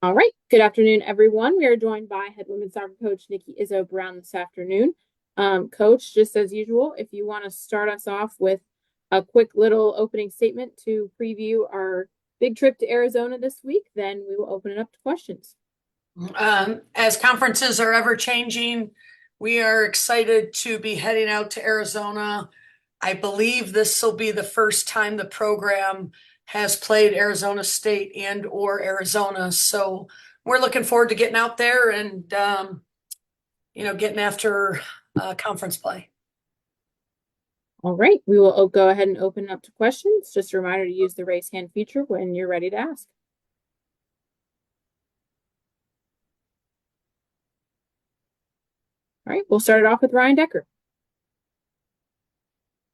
All right. Good afternoon, everyone. We are joined by head women's soccer coach Nikki Izzo-Brown this afternoon. Coach, just as usual, if you want to start us off with a quick little opening statement to preview our big trip to Arizona this week, then we will open it up to questions. As conferences are ever changing, we are excited to be heading out to Arizona. I believe this will be the first time the program has played Arizona State and or Arizona. So we're looking forward to getting out there and getting after conference play. All right. We will go ahead and open up to questions. Just a reminder to use the raise hand feature when you're ready to ask. All right. We'll start it off with Ryan Decker.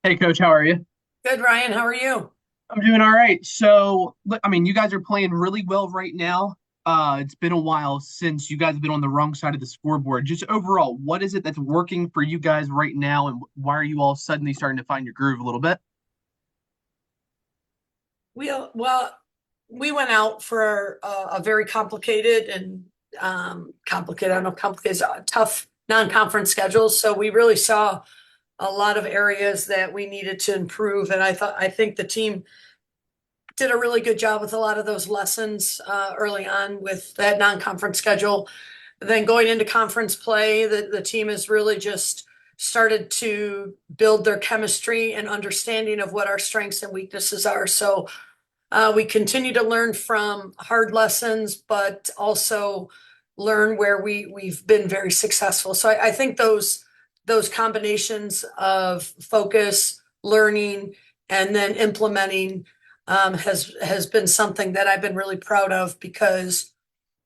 Hey, Coach, how are you? Good, Ryan. How are you? I'm doing all right. So, I mean, you guys are playing really well right now. It's been a while since you guys have been on the wrong side of the scoreboard. Just overall, what is it that's working for you guys right now, and why are you all suddenly starting to find your groove a little bit? We went out for a very complicated and complicated. I don't know if complicated is a tough non-conference schedule. So we really saw a lot of areas that we needed to improve, and I think the team did a really good job with a lot of those lessons early on with that non-conference schedule. Then going into conference play, the team has really just started to build their chemistry and understanding of what our strengths and weaknesses are. So we continue to learn from hard lessons, but also learn where we've been very successful. So I think those combinations of focus, learning, and then implementing has been something that I've been really proud of because,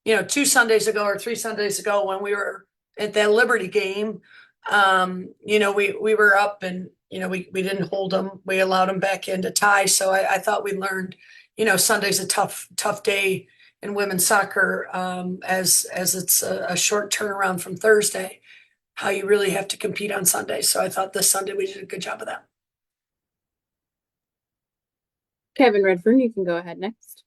2 Sundays ago or 3 Sundays ago when we were at that Liberty game, we were up and, we didn't hold them. We allowed them back in to tie. So I thought we learned, Sunday's a tough day in women's soccer as it's a short turnaround from Thursday, how you really have to compete on Sunday. So I thought this Sunday we did a good job of that. Kevin Redfern, you can go ahead next.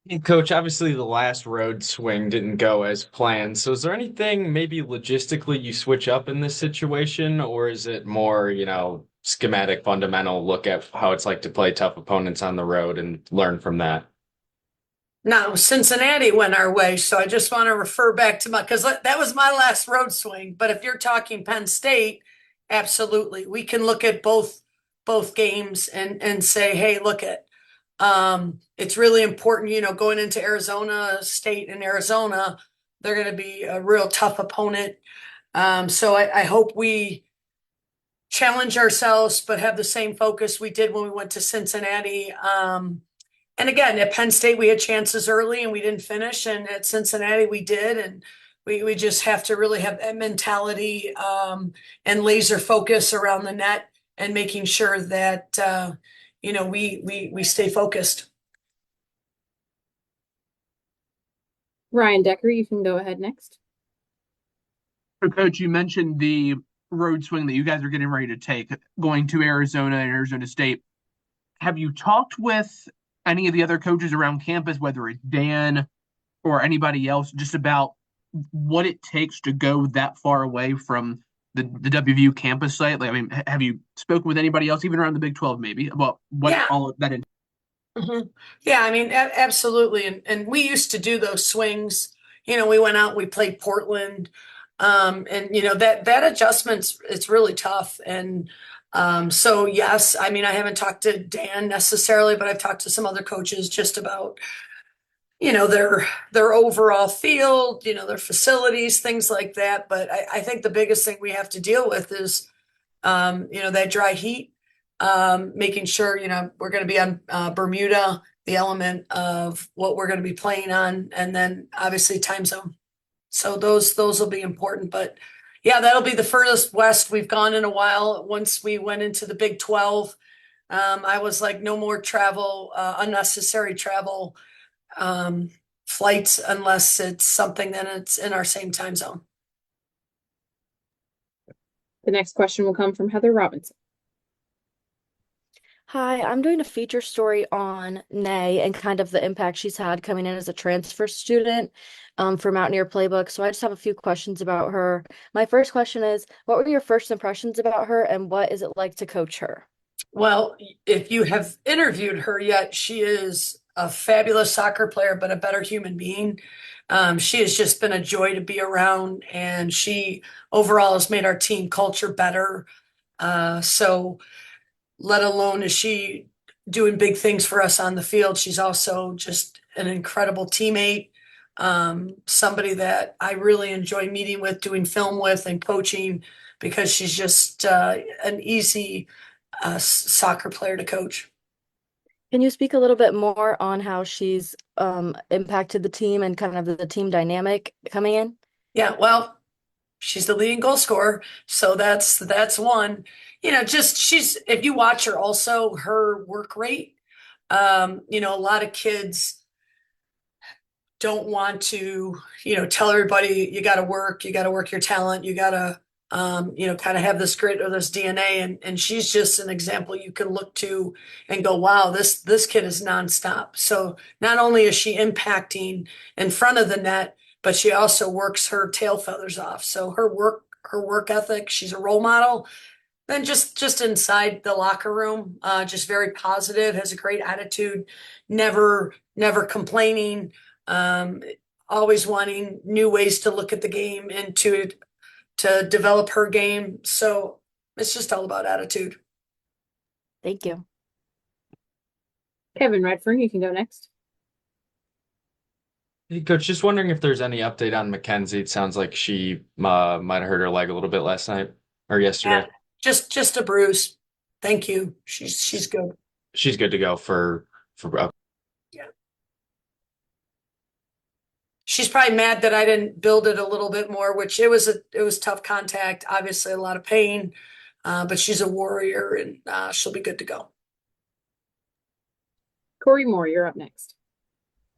Hey, Coach, obviously the last road swing didn't go as planned. So is there anything maybe logistically you switch up in this situation, or is it more, schematic, fundamental look at how it's like to play tough opponents on the road and learn from that? Now, Cincinnati went our way, so I just want to refer back to because that was my last road swing. But if you're talking Penn State, absolutely, we can look at both games and say, hey, look at it's really important, going into Arizona State and Arizona, they're going to be a real tough opponent. So I hope we challenge ourselves, but have the same focus we did when we went to Cincinnati. And again, at Penn State, we had chances early and we didn't finish. And at Cincinnati, we did. And we just have to really have that mentality and laser focus around the net and making sure that, we stay focused. Ryan Decker, you can go ahead next. So, Coach, you mentioned the road swing that you guys are getting ready to take, going to Arizona and Arizona State. Have you talked with any of the other coaches around campus, whether it's Dan or anybody else, just about what it takes to go that far away from the WVU campus site? Like, I mean, have you spoken with anybody else, even around the Big 12, maybe, about what Yeah. all of that is? Mm-hmm. Yeah, I mean, absolutely. And we used to do those swings. We went out, we played Portland. And that adjustment's it's really tough. And so yes, I mean, I haven't talked to Dan necessarily, but I've talked to some other coaches just about, their overall field, their facilities, things like that. But I think the biggest thing we have to deal with is that dry heat, making sure, we're going to be on Bermuda, the element of what we're going to be playing on, and then obviously time zone. So those will be important. But yeah, that'll be the furthest west we've gone in a while. Once we went into the Big 12, I was like, no more travel, unnecessary travel, flights, unless it's something that it's in our same time zone. The next question will come from Heather Robinson. Hi, I'm doing a feature story on Nay and kind of the impact she's had coming in as a transfer student for Mountaineer Playbook. So I just have a few questions about her. My first question is, what were your first impressions about her and what is it like to coach her? Well, if you have interviewed her yet, she is a fabulous soccer player, but a better human being. She has just been a joy to be around, and she overall has made our team culture better. So, let alone is she doing big things for us on the field, she's also just an incredible teammate. Somebody that I really enjoy meeting with, doing film with, and coaching because she's just an easy soccer player to coach. Can you speak a little bit more on how she's impacted the team and kind of the team dynamic coming in? Yeah, well, she's the leading goal scorer, so that's one. Just she's if you watch her, also her work rate. A lot of kids don't want to, tell everybody you got to work your talent, you got to, kind of have this grit or this DNA. And she's just an example you can look to and go, wow, this kid is nonstop. So not only is she impacting in front of the net, but she also works her tail feathers off. So her work ethic, she's a role model. Then just inside the locker room, just very positive, has a great attitude, never complaining, um, always wanting new ways to look at the game and to develop her game. So it's just all about attitude. Thank you. Kevin Redfern, you can go next. Hey, Coach, just wondering if there's any update on Mackenzie. It sounds like she might have hurt her leg a little bit last night or Yeah, yesterday. just a bruise. Thank you. She's good. She's good to go for Yeah. She's probably mad that I didn't build it a little bit more, which it was tough contact, obviously a lot of pain, but she's a warrior and she'll be good to go. Corey Moore, you're up next.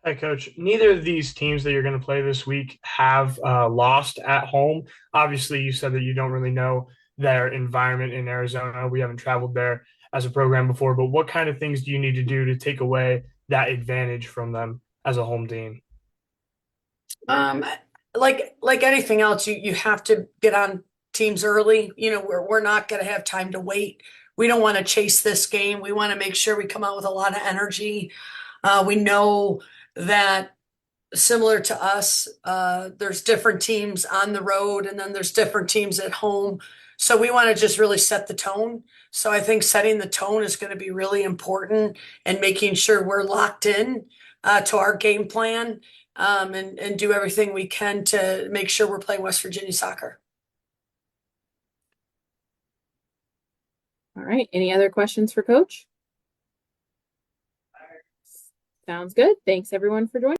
Hi, Coach. Neither of these teams that you're going to play this week have lost at home. Obviously, you said that you don't really know their environment in Arizona. We haven't traveled there as a program before, but what kind of things do you need to do to take away that advantage from them as a home team? Um, like anything else, you have to get on teams early. We're not going to have time to wait. We don't want to chase this game. We want to make sure we come out with a lot of energy. We know that similar to us, there's different teams on the road, and then there's different teams at home. So we want to just really set the tone. So I think setting the tone is going to be really important and making sure we're locked in to our game plan, and do everything we can to make sure we're playing West Virginia soccer. All right. Any other questions for Coach? Sounds good. Thanks everyone for joining.